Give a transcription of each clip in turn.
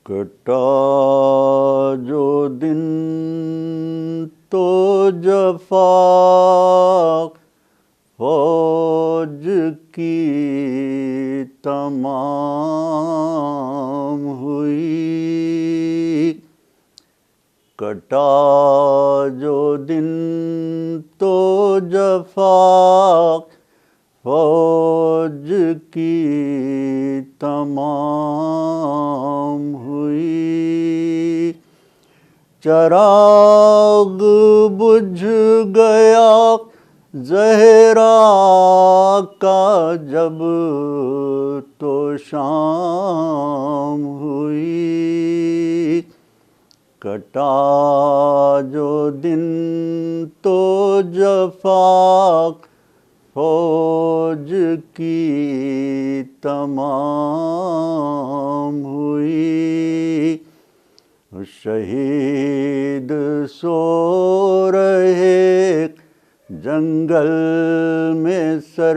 کٹا جو دن تو جفا فوج کی تمام ہوئی، کٹا جو دن تو جفا فوج کی تمام ہوئی، چراغ بجھ گیا زہرا کا جب تو شام ہوئی، کٹا جو دن تو جفا فوج کی تمام ہوئی، شہید سو رہے جنگل میں سر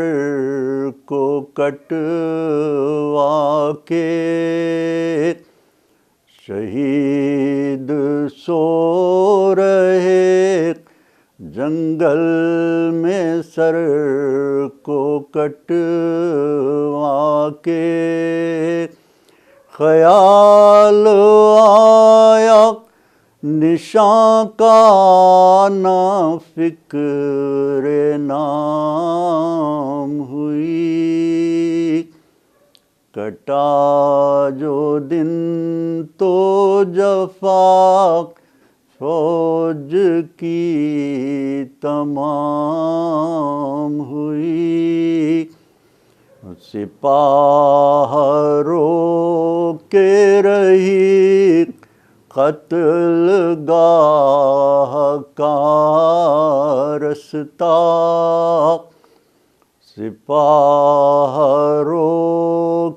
کو کٹوا کے، شہید سو رہے جنگل میں سر کو کٹوا کے، خیال آیا نشاں کا نہ فکر نام ہوئی، کٹا جو دن تو جفا فوج کی تمام ہوئی، سپاہ رو کے رہی قتل گاہ کا رستہ، سپاہ رو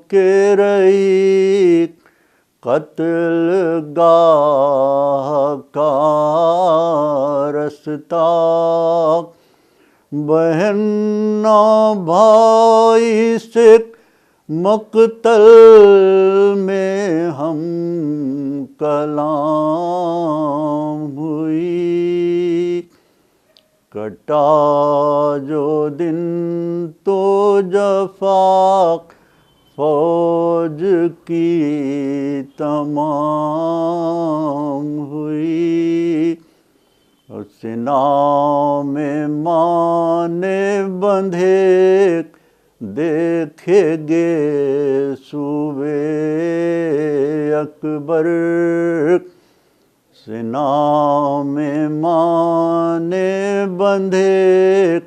کے رہی قتل گاہ کا رستہ، بہن نہ بھائی سے مقتل میں ہم کلام ہوئی، کٹا جو دن تو جفا فوج کی تمام ہوئی، سینہ میں ماں نے بندھے دیکھے گے صوبے اکبر، سینہ میں ماں نے بندھے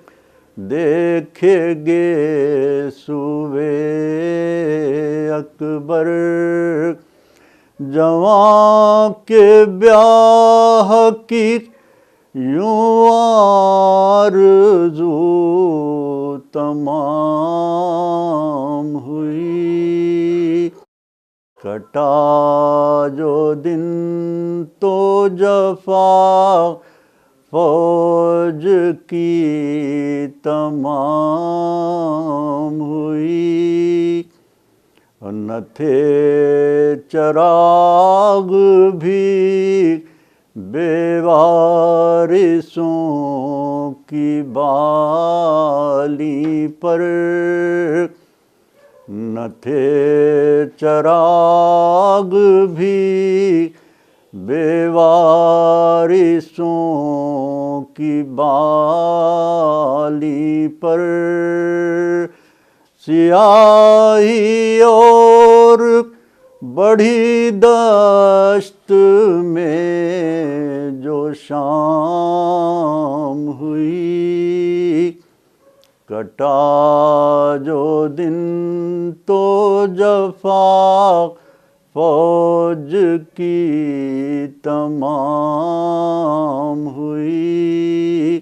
دیکھے گے صوبے اکبر، جوان کے بیاہ کی یوں آرزو تمام ہوئی، کٹا جو دن تو جفا فوج کی تمام ہوئی، نہ تھے چراغ بھی بے وارثوں کی بالی پر، نہ تھے چراغ بھی بے وارثوں کی بالی پر، سیاہی اور بڑھی دشت میں جو شام ہوئی، کٹا جو دن تو جفا فوج کی تمام ہوئی،